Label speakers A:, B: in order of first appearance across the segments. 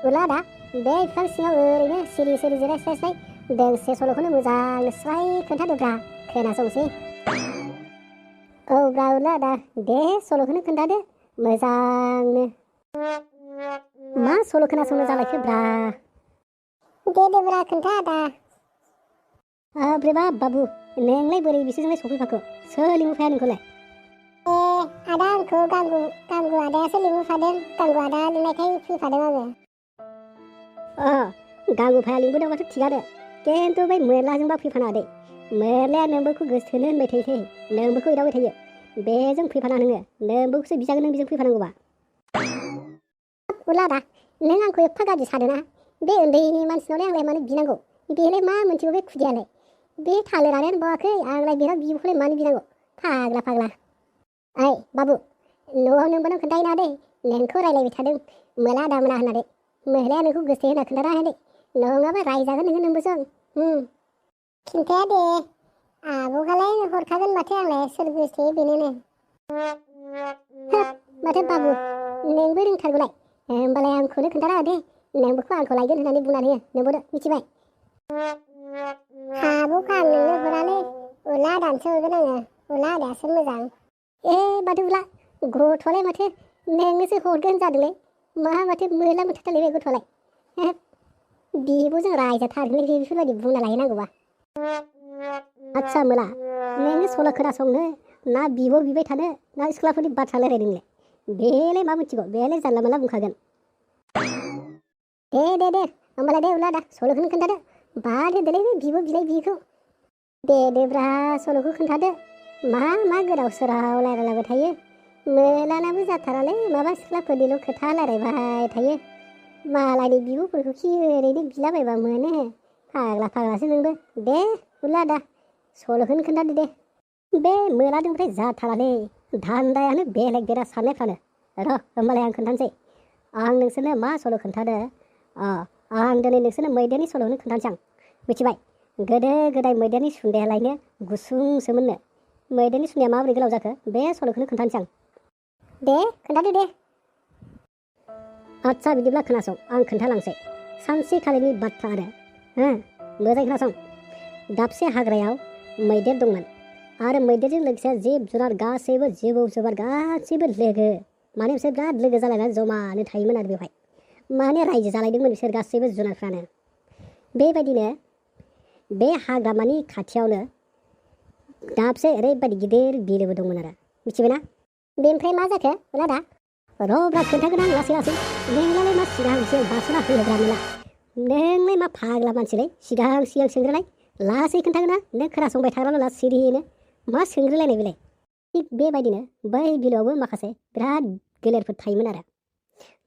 A: उला दा बे बिफां सिङाव ओरैनो सिरि सिरि जिराय स्लाय स्लाय दोंसे सल'खौनो मोजांनो स्राय खोन्थादोब्रा खोनासंसै। औ ब्रा उला दा दे सल'खौनो खोन्थादो मोजांनो। मा सल' खोनासंनो जालायखो ब्रा? दे ब्रा खोन्था आदा। हाब्रेबा बाबु नोंलाय बोरै बिसोरजोंलाय सफैफाखो? सोर लिंहरफाया नोंखौलाय? आदा आंखौ गांगु आदायासो लिंहरफादों। गांगु आदा लिंनायखाय फैफादों आङो। गांगुफाया लिंबोदोंबाथ' थिगानो, खिन्थु बै मोरलाजोंबा फैफानाङा दे। मोरलाया नोंबोखौ गोसोथोनो होनबाय थायोसै, नोंबोखौ एदावबाय थायो। बेजों फैफाना नोङो, नोंबोखौसो बिजागोन नों बेजों फैफानांगौबा। उला दा नों आंखौ एफा गाज्रि सानोना? बे उन्दैनि मानसिनावलाय आंलाय मानो बिनांगौ? बेलाय मा मोनथिगौ बे खुदियालाय? बे थालिरानो बावाखै आंलाय बेनाव बिबौखौलाय मानो बिनांगौ? फाग्ला। ओइ बाबु न'आव नोंबो खोन्थाहैना दे, नोंखौ रायलायबाय थादों मोला दामोना होननानै। मोलाया नोंखौ गोसो होना खोन्थाना दे, नङाबा रायजागोन नोंबोजों। खिन्थाया दे, आब'हालाय हरखागोन माथो आंलाय सोर गोसोथोयो बेनोनो। माथो बाबु नोंबो रोंथारगौलाय। होमबालाय आंखौनो खोन्थाना दे, नोंबोखौ आंखौ लायगोन होननानै बुंनानै हो नोंबोनो मिथिबाय। आब'खौ आं नोंनो हरालै, उला दानसो हरगोन आङो। उला दासो मोजां। माथो उला गथ'आलाय माथो नोंनोसो हरगोन जादोंलै। माथो मोला मोनथारदोंलै बे गथ'आलाय। बिब'जों रायजाथारगोनलै बेफोरबायदि बुंना लायो नांगौबा। आदसा मोला नोङो सल' खोनासंनो ना बिब' बिबाय थानो ना सिख्लाफोरनि बाथ्रा रायलायदों नोंलाय? बेलाय मा मिथिगौ, बेलाय जानला मोनला बुंखागोन। दे होमबालाय दे उला दा सल'खौनो खोन्थादो। बाद होदोलै बे बिब' बिलाय बिखौ। दे ब्रा सल'खौ खोन्थादो। मा गोदाव सोराव रायलायलाबाय थायो। मोलानाबो जाथारालै माबा सिख्लाफोरनिल' खोथा रायलायबाय थायो। मालायनि बिब'फोरखौ खि ओरैनो बिलाबायबा मोनो। फाग्लासो नोंबो। दे उला दा सल'खौनो खोन्थादो दे। बे मोलादोंफ्राय जाथारालै धान्दायानो बेलेग बेरा साननायफ्रानो। र' होमबालाय आं खोन्थानोसै। आं नोंसोरनो मा सल' खोन्थादो? आं दिनै नोंसोरनो मैदेरनि सल'खौनो खोन्थानोसै आं। मिथिबाय? गोदो गोदाय मैदेरनि सुन्दायालायनो गुसुंसोमोननो। मैदेरनि सुन्दाया माबोरै गोलाव जाखो बे सल'खौनो खोन्थानोसै आं। दे खोन्थादो दे। आदसा बिदिब्ला खोनासं, आं खोन्थालांसै। सानसेखालिनि बाथ्रा आरो मोजां खोनासं। दाबसे हाग्रायाव मैदेर दंमोन आरो मैदेरजों लोगोसे जिब जुनार गासैबो जिबौ जुनार गासैबो लोगो, माने बिसोर बिराद लोगो जालायनानै जमानो थायोमोन आरो बेवहाय। माने रायजो जालायदोंमोन बिसोर गासैबो जुनारफ्रानो। बेबायदिनो बे हाग्रामानि खाथियावनो दाबसे ओरैबायदि गिदिर बिलोबो दंमोन आरो। मिथिबायना? बेनिफ्राय मा जाखो उला दा? र'ब्रा खोन्थागोन आं लासै लासै। नोंलाय मा सिगां बारस'ना होयोब्रा मोला? नोंलाय मा फाग्ला मानसिलै? सिगां सोंग्रोलाय। लासै खोन्थागोन नों खोनासंबाय थाग्राल' सिरियैनो। मा सोंग्रोलायनाय बेलाय? थिग बेबायदिनो बै बिलोआवबो माखासे बिराद गोलेरफोर थायोमोन आरो।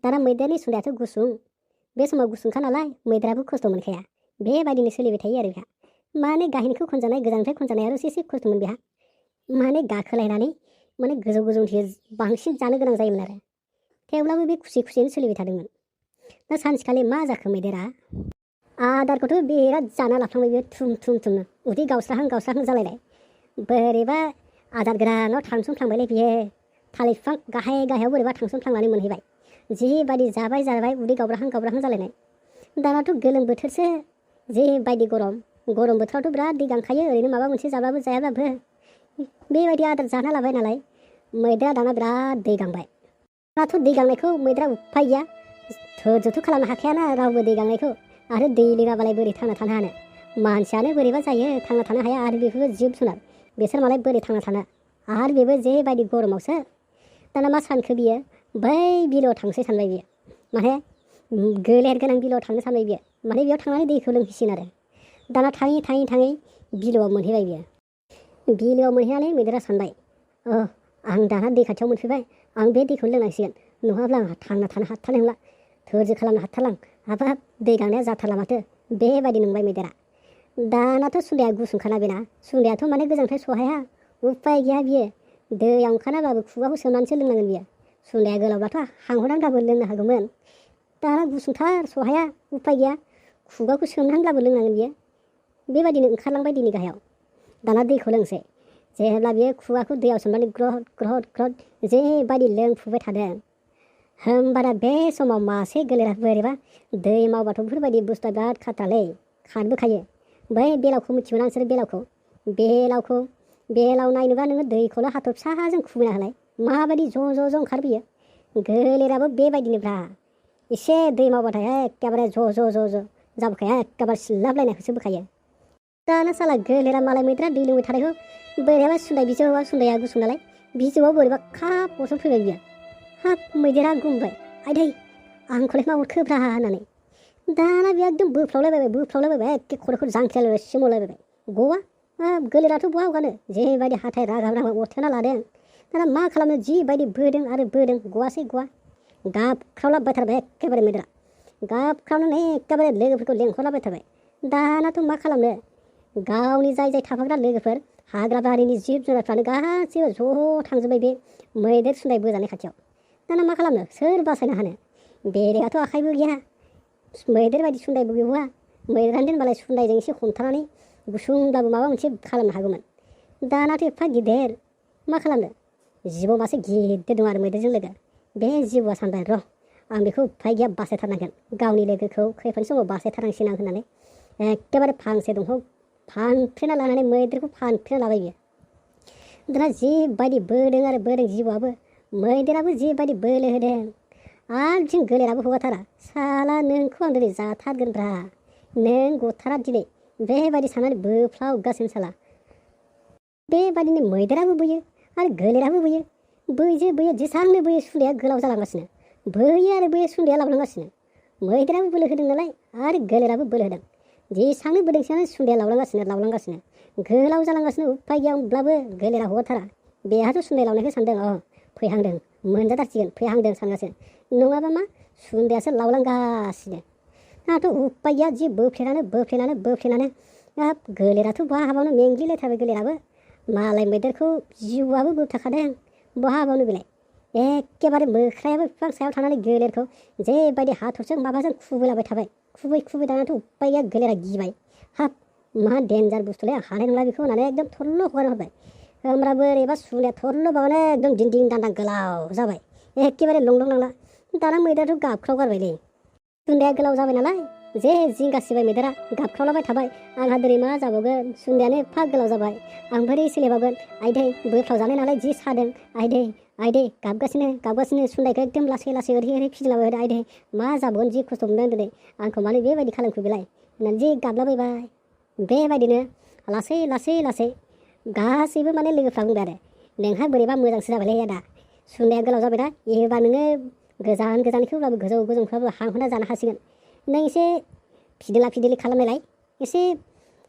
A: दाना मैदेरनि सुन्दायाथ' गुसुं, बे समाव गुसुंखा नालाय मैदेराबो खस्थ' मोनखाया। बेबायदिनो सोलिबाय थायो आरो बेहा। माने गाहायनिखौ खनजानाय गोजाननिफ्राय खनजानाय आरो एसे खस्थ'मोन बेहा। माने गाखोलायनानै माने गोजौथिं बांसिन जानो गोनां जायोमोन आरो। थेवब्लाबो बे खुसियैनो सोलिबाय थादोंमोन। दा सानसेखालि मा जाखो मैदेरा? आदारखौथ' बिराद जाना लाफ्लांबाय बियो थुमनो। उदै गावस्राहां जालायलाय। बोरैबा आदार गोनाङाव थांसनफ्लांबायलै बियो। थालिर बिफां गाहायाव बोरैबा थांसनफ्लांनानै मोनहैबाय। जिबायदि जाबाय उदै गावब्राहां जालायनाय। दानाथ' गोलोम बोथोरसो, जिबायदि गरम बोथोरावथ' बिराद दै गांखायो, ओरैनो माबा मोनसे जाब्लाबो जायाब्लाबो। बेबायदि आदार जाना लाबाय नालाय मैदेरा दाना बिराद दै गांबाय। दाथ' दै गांनायखौ मैदेरा उफाय गैया, धोर्यथ' खालामनो हाखायाना रावबो दै गांनायखौ। आरो दै लोङाबालाय बोरै थांना थानो हानो? मानसियानो बोरैबा जायो, थांना थानो हाया। आरो बेफोरबो जिब जुनार, बिसोर मालाय बोरै थांना थानो? आरो बेबो जेबायदि गरमावसो। दाना मा सानखो बियो? बै बिलोआव थांसै सानबाय बियो। माने गोलेर गोनां बिलोआव थांनो सानबाय बियो। माने बेयाव थांनानै दैखौ लोंहैसिगोन आरो। दाना थाङै बिलोआव मोनहैबाय बियो। बिलोआव मोनहैनानै मैदेरा सानबाय, आं दाना दै खाथियाव मोनफैबाय, आं बे दैखौ लोंनांसिगोन, नङाब्ला आंहा थांना थानो हाथारनाय नंला, धोर्य खालामनो हाथारलां, हाबाब दै गांनाया जाथारला माथो। बेबायदि नंबाय मैदेरा। दानाथ' सुन्दाया गुसुंखाना बेना, सुन्दायाथ' माने गोजाननिफ्राय सहाया, उफाय गैया बियो। दैयाव ओंखारनाब्लाबो खुगाखौ सोमनानैसो लोंनांगोन बियो। सुन्दाया गोलावब्लाथ' हांहरनानैब्लाबो लोंनो हागौमोन। दाना गुसुंथार सहाया, उफाय गैया, खुगाखौ सोमनानैब्लाबो लोंनांगोन बियो। बेबायदिनो ओंखारलांबाय दैनि गाहायाव। दाना दैखौ लोंसै। जेब्ला बियो खुगाखौ दैयाव सोमनानै ग्रद जेबायदि लोंफुबाय थादों, होमबाना बे समाव मासे गोलेरा बोरैबा दै मावबाथ' बेफोरबायदि बुस्थुआ बिराद खाथ्रालै खारबोखायो। बै बेलावखौ मिथिगौ ना नोंसोर बेलाव नायनोबा नोङो दैखौल' हाथर फिसाजों खुबैना होलाय माबायदि ज' ओंखारबोयो। गोलेराबो बेबायदिनोब्रा एसे दै मावबाथाय एखेबारे ज' जाबोखाया एखेबारे सिलाबलायनायखौसो बोखायो। दाना साला गोलेरा मालाय मैदेरा दै लोंबाय थानायखौ बोरैबा सुन्दाया गुसुं नालाय बिजौआव बोरैबा खाब गसन फैबाय बियो। हाब मैदेरा गुमबाय आइदै आंखौलाय मा हरखोब्रा होननानै। दाना बे एकदम बोफ्लावलायबाय एखे खर'खौ जांख्रिलायबाय सोमावलायबाय गवा। गोलेराथ' बहा हगारनो जेबायदि हाथाय रागा अरथेना लादों। दाना मा खालामनो जिबायदि बोदों गवासै गवा। गाबख्रावलाबायथारबाय एखेबारे मैदेरा गाबख्रावनानै एखेबारे लोगोफोरखौ लेंहरलाबायथारबाय। दानाथ' मा खालामनो गावनि जाय थाफाग्रा लोगोफोर हाग्रा बारिनि जिब जुनारफ्रानो गासैबो ज' थांजोब्बाय बे मैदेर सुन्दाय बोजानाय खाथियाव। दाना मा खालामनो सोर बासायनो हानो बेरेगाथ' आखाइबो गैया मैदेर बायदि सुन्दायबो गैया। मैदेरानो दोनबालाय सुन्दायजों एसे हमथानानै गुसुंब्लाबो माबा मोनसे खालामनो हागौमोन। दानाथ' एफा गिदिर मा खालामनो जिबौ मासे गिदिर दं आरो मैदेरजों लोगो। बे जिबौआ सानबाय र' आं बेखौ उफाय गैया बासायथारनांगोन गावनि लोगोखौ खैफोदनि समाव बासायथारनांसिगोन आं होननानै एखेबारे फांसे दंफां फानफ्रेना लानानै मैदेरखौ फानफ्रेना लाबाय बियो। दाना जिबायदि बोदों जिबौआबो मैदेराबो जिबायदि बोलो होदों आरो बिथिं गोलेराबो हगारथारा। साला नोंखौ आं दिनै जाथारगोनब्रा नों गथारा दिनै बेबायदि साननानै बोफ्लावगासिनो साला। बेबायदिनो मैदेराबो बोयो आरो गोलेराबो बोयो जेसांनो बोयो सुन्दाया गोलाव जालांगासिनो बोयो आरो बोयो सुन्दाया लावलांगासिनो। मैदेराबो बोलो होदों नालाय आरो गोलेराबो बोलो होदों। जेसांनो बोदों एसांनो सुन्दाया लावलांगासिनो गोलाव जालांगासिनो उफाय गैया। होमब्लाबो गोलेरा हगारथारा। बेहाथ' सुन्दाय लावनायखौ सानदों फैहांदों मोनजाथारसिगोन फैहांदों सानगासिनो। नङाबा मा सुन्दायासो लावलांगासिनो। आंहाथ' उफाय गैया जि बोफ्लेनानै हाब गोलेराथ' बहा हाबावनो मेंग्लिलायथारबाय गोलेराबो। मालाय मैदेरखौ जिउआबो बोबथाखादों बहा हाबावनो बेलाय। एखेबारे मोख्रायाबो बिफां सायाव थानानै गोलेरखौ जेबायदि हाथरजों माबाजों खुबैलाबाय थाबाय। खुबै दानाथ' उफाय गैया गोलेरा गिबाय। हाब मा देन्जार बुस्थुलै आं हानाय नंला बेखौ होननानै एकदम थरल' हगारना हरबाय। होमब्लाबो बोरैबा सुन्दाया थरल' बावनो एकदम दिंदिं दान्दां गोलाव जाबाय एखेबारे लंलं लांला। दाना मैदेराथ' गाबख्रावगारबायलै सुन्दाया गोलाव जाबाय नालाय जे जिंगासिबाय मैदेरा गाबख्रावलाबाय थाबाय। आंहा दिनै मा जाबावगोन सुन्दायानो एफा गोलाव जाबाय आं बोरै सोलिबावगोन आइदै बोफ्लाव जानाय नालाय जि सादों आइदै गाबगासिनो सुन्दायखौ एकदम लासै ओरै फिदिंलाबाय आइदै मा जाबावगोन जि खस्थ' मोनदों दिनै आंखौ मानो बेबायदि खालामखो बेलाय होननानै जि गाबलाबायबाय। बेबायदिनो लासै गासैबो माने लोगोफ्रा बुंबाय आरो नोंहा बोरैबा मोजांसो जाबायलै आदा सुन्दाया गोलाव जाबायना एबार नोङो गोजाननिखौब्लाबो गोजौफ्राबो हांहरना जानो हासिगोन। नों एसे फिदिला खालामनायलाय एसे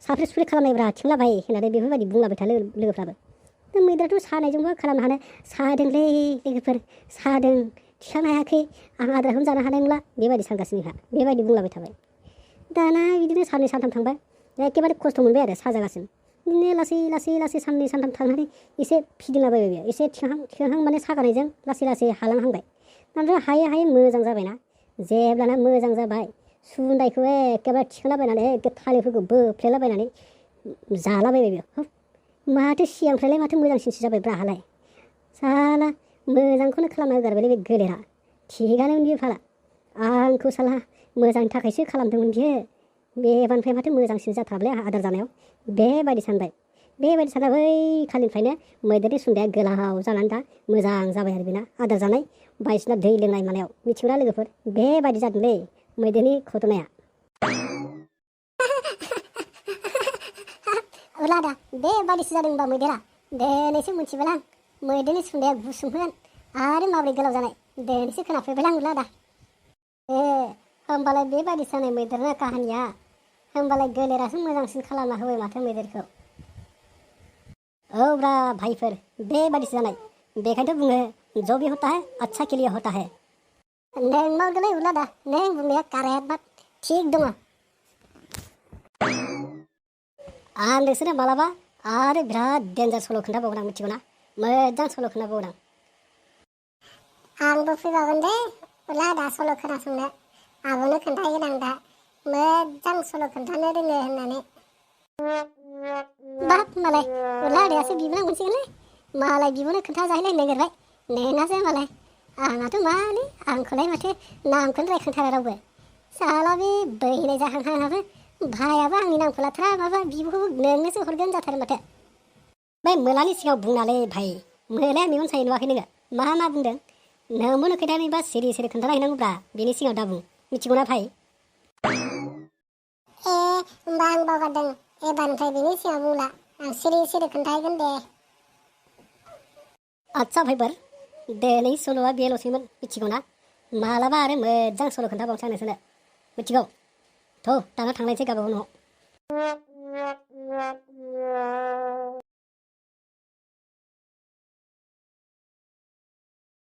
A: साफ्रे सुफ्रे खालामनायब्रा थिंलाबाय होननानै बेफोरबायदि बुंलाबाय था लोगोफ्राबो। मैदेराथ' सानायजोंबो खालामनो हानो सादोंलै लोगोफोर सादों थिखांनो हायाखै आं आदारखौनो जानो हानाय नंला बेबायदि सानगासिनोखा बेबायदि बुंलाबाय थाबाय। दाना बिदिनो साननै सानथाम थांबाय एखेबारे खस्थ' मोनबाय आरो साजागासिनो। बिदिनो लासै साननै सानथाम थांनानै एसे फिदिंलाबायबाय बियो एसे थिखांहां माने सागानायजों लासै हालांहांबाय। दाना हायै मोजां जाबायना जेब्लाना मोजां जाबाय सुन्दायखौ एखेबारे थिखांलाबायनानै एखे थालिरफोरखौ बोफ्लेलाबायनानै जालाबायबाय बियो। माथो सिगांनिफ्रायलाय माथो मोजांसिनसो जाबाय ब्राहालाय साला मोजांखौनो खालामना होगारबायलै बे गोलेरा थिगानोमोन बियो फाला आंखौ साला मोजांनि थाखायसो खालामदोंमोन बियो बेबानिफ्राय माथो मोजांसिन जाथारबायलै आंहा आदार जानायाव बेबायदि सानबाय। बेबायदि सानना बै खालिनिफ्रायनो मैदेरनि सुन्दाया गोलाव जानानै दा मोजां जाबाय आरो बेना आदार जानाय बायदिसिना दै लोंनाय मानायाव मिथिगौना लोगोफोर बेबायदि जादोंलै मैदेरनि घटनाया। उलादा बेबादिसो जादों होनबा मैदेरा दिनैसो मिथिबाय आं मैदेरनि सुन्दाया गुसुंमोन आरो माबोरै गोलाव जानाय दिनैसो खोनाफेरबाय आं उलादा। होमबालाय बेबायदि जानाय मैदेरना काहानिया होमबालाय गोलेरासो मोजांसिन खालामना होबाय माथो मैदेरखौ। औब्रा भाइफोर बेबादिसो जानाय बेखायनोथ' बुङो जो भी होता है अच्छा के लिए होता है। नों मावदोलै उलादा नों बुंनाया कारेक्ट बात थिग दङ। आं नोंसोरनो मालाबा आरो बिराद डेन्जार सल' खोन्थाबावगोन आं मिथिगौना मोजां सल' खोन्थाबावगोन
B: आंबो फैबावगोन दे उलादा सल' खोनासंनो आब'नो खोन्थागोन आं दा मोजां सल' खोन्थानो रोङो होननानै। बाप मालाय उलादायासो बिबोनां मोनसिगोनलै मालाय बिब'नो खोन्थाजाहैलायनो नागिरबाय नोंहासो मालाय
A: आंहाथ' माने आंखौलाय माथो नामखौनो रायखांथारा रावबो साला बे बैनाय जाहांहांआबो भाइयाबो आंनि नामखौ लाथारा माबा बिब'खौबो नोंनोसो हरगोन जाथारो माथो बै मोलानि सिगाङाव बुंनालै भाइ मोलाया मेगन सायो नुवाखै नोङो मा बुंदों नोंबो नुखैदानैबा सिरि सिरि खोन्थाना हैनांगौब्रा बेनि सिगाङाव दा बुं मिथिगौना भाइ
B: होमबा आं बावगारदों एबारनिफ्राय बेनि सिगाङाव बुंला आं सिरि सिरि खोन्थाहैगोन दे
A: आदसा भाइफोर दिनै सल'आ बेल'सैमोन मिथिगौना मालाबा आरो मोजां सल' खोन्थाबावनोसै आं नोंसोरनो मिथिगौ थ' दाना थांनायसै गावबागाव न'आव